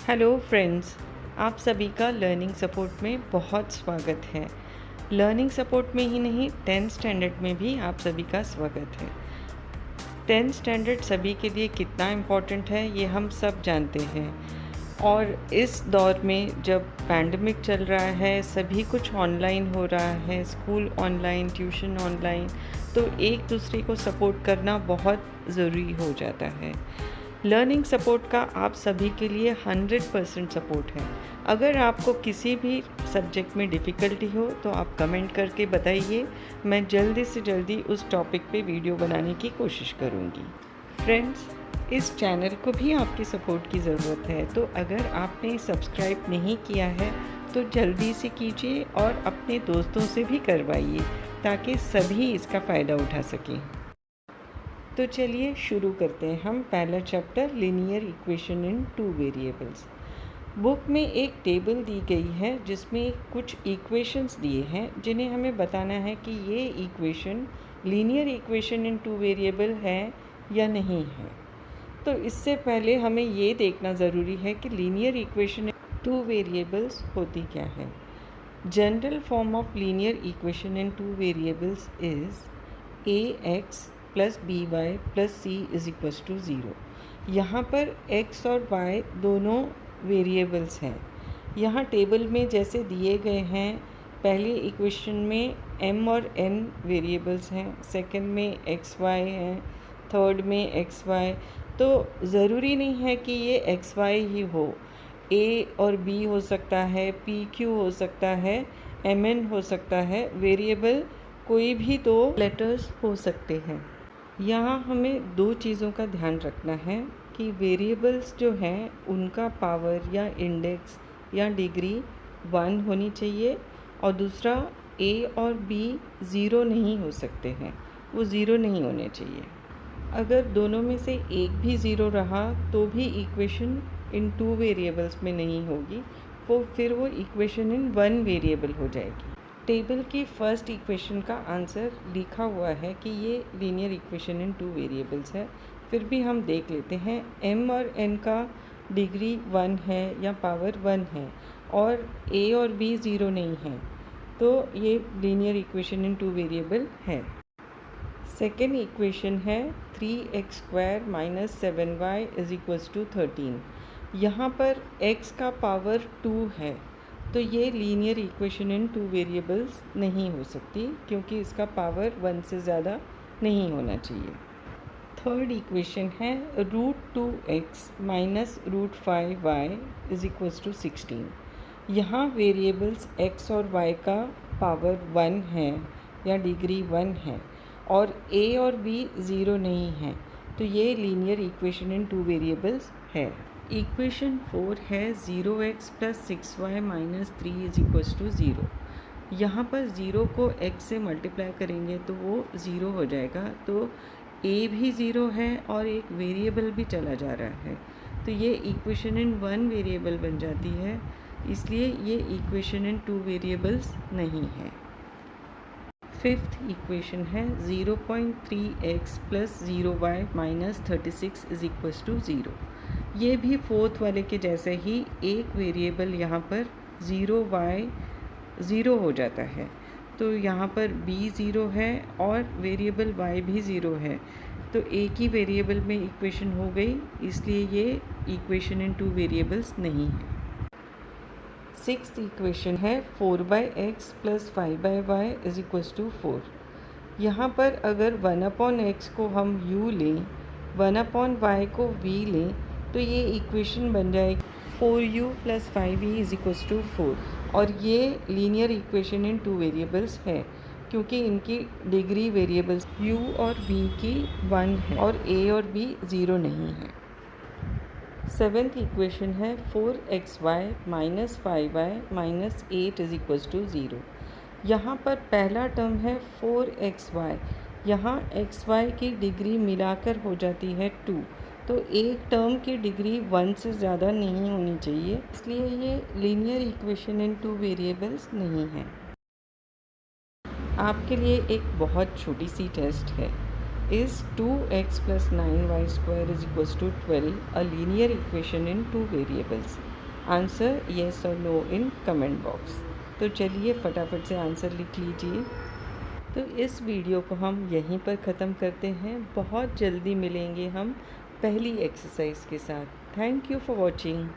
Hello friends, आप सभी का लर्निंग सपोर्ट में बहुत स्वागत है। लर्निंग सपोर्ट में ही नहीं, 10th स्टैंडर्ड में भी आप सभी का स्वागत है। 10th स्टैंडर्ड सभी के लिए कितना इम्पोर्टेंट है ये हम सब जानते हैं। और इस दौर में जब पैंडमिक चल रहा है, सभी कुछ ऑनलाइन हो रहा है, स्कूल ऑनलाइन, ट्यूशन ऑनलाइन, तो एक दूसरे को सपोर्ट करना बहुत ज़रूरी हो जाता है। लर्निंग सपोर्ट का आप सभी के लिए 100% सपोर्ट है। अगर आपको किसी भी सब्जेक्ट में डिफ़िकल्टी हो तो आप कमेंट करके बताइए, मैं जल्दी से जल्दी उस टॉपिक पे वीडियो बनाने की कोशिश करूँगी। फ्रेंड्स, इस चैनल को भी आपकी सपोर्ट की ज़रूरत है, तो अगर आपने सब्सक्राइब नहीं किया है तो जल्दी से कीजिए और अपने दोस्तों से भी करवाइए ताकि सभी इसका फ़ायदा उठा सकें। तो चलिए शुरू करते हैं हम पहला chapter, linear equation in 2 variables. Book में एक टेबल दी गई है जिसमें कुछ इक्वेशंस दिए हैं जिन्हें हमें बताना है कि ये equation linear equation in 2 variable है या नहीं है। तो इससे पहले हमें ये देखना ज़रूरी है कि लीनियर इक्वेशन इन 2 वेरिएबल्स होती क्या है। General form of linear equation in 2 variables is ax plus B Y plus C is equals to zero. यहाँ पर x और y दोनों वेरिएबल्स हैं। यहाँ टेबल में जैसे दिए गए हैं, पहले इक्वेशन में m और n वेरिएबल्स हैं, सेकंड में x y हैं, थर्ड में x y। तो ज़रूरी नहीं है कि ये x y ही हो, a और b हो सकता है, p q हो सकता है, m n हो सकता है। वेरिएबल कोई भी दो लेटर्स हो सकते हैं। यहाँ हमें दो चीज़ों का ध्यान रखना है कि वेरिएबल्स जो हैं उनका पावर या इंडेक्स या डिग्री 1 होनी चाहिए, और दूसरा a और b ज़ीरो नहीं हो सकते हैं, वो ज़ीरो नहीं होने चाहिए। अगर दोनों में से एक भी ज़ीरो रहा तो भी इक्वेशन इन 2 वेरिएबल्स में नहीं होगी, फिर वो इक्वेशन इन 1 वेरिएबल हो जाएगी। टेबल की फर्स्ट इक्वेशन का आंसर लिखा हुआ है कि ये लीनियर इक्वेशन इन 2 वेरिएबल्स है। फिर भी हम देख लेते हैं, m और n का डिग्री 1 है या पावर 1 है और a और b ज़ीरो नहीं है, तो ये लीनियर इक्वेशन इन 2 वेरिएबल है। सेकेंड इक्वेशन है 3x² minus 7y is equals to 13। यहाँ पर x का पावर 2 है, तो ये लीनियर इक्वेशन इन 2 वेरिएबल्स नहीं हो सकती क्योंकि इसका पावर 1 से ज़्यादा नहीं होना चाहिए। थर्ड इक्वेशन है √2x minus √5y is equals to 16। यहाँ वेरिएबल्स x और y का पावर 1 है या डिग्री 1 है और a और b ज़ीरो नहीं है, तो ये लीनियर इक्वेशन इन 2 वेरिएबल्स है। इक्वेशन 4 है 0x plus 6y minus 3 is equals to 0। यहाँ पर 0 को x से मल्टीप्लाई करेंगे तो वो ज़ीरो हो जाएगा, तो a भी ज़ीरो है और एक वेरिएबल भी चला जा रहा है, तो ये इक्वेशन इन 1 वेरिएबल बन जाती है, इसलिए ये इक्वेशन इन 2 वेरिएबल्स नहीं है। फिफ्थ इक्वेशन है 0.3x plus 0y minus 36 is equals to 0। ये भी फोर्थ वाले के जैसे ही एक वेरिएबल यहाँ पर 0y ज़ीरो हो जाता है, तो यहाँ पर b ज़ीरो है और वेरिएबल y भी ज़ीरो है, तो एक ही वेरिएबल में इक्वेशन हो गई, इसलिए ये इक्वेशन इन 2 वेरिएबल्स नहीं है। सिक्स्थ इक्वेशन है 4/x plus 5/y is equals to 4। यहाँ पर अगर 1/x को हम u लें, 1/y को v लें, तो ये इक्वेशन बन जाएगी 4u plus 5v is equals to 4, और ये लीनियर इक्वेशन इन 2 वेरिएबल्स है क्योंकि इनकी डिग्री वेरिएबल्स u और v की 1 है और a और b ज़ीरो नहीं है। सेवेंथ इक्वेशन है 4xy minus 5y minus 8 is equals to 0। यहाँ पर पहला टर्म है 4xy, यहाँ xy की डिग्री मिलाकर हो जाती है 2, तो एक टर्म की डिग्री 1 से ज़्यादा नहीं होनी चाहिए, इसलिए ये लीनियर इक्वेशन इन 2 वेरिएबल्स नहीं है। आपके लिए एक बहुत छोटी सी टेस्ट है, is 2x plus 9y square is equals to 12 a linear equation in 2 variables? Answer yes और नो इन कमेंट बॉक्स। तो चलिए फटाफट से आंसर लिख लीजिए। तो इस वीडियो को हम यहीं पर ख़त्म करते हैं। बहुत जल्दी मिलेंगे हम पहली एक्सरसाइज के साथ। Thank you for watching.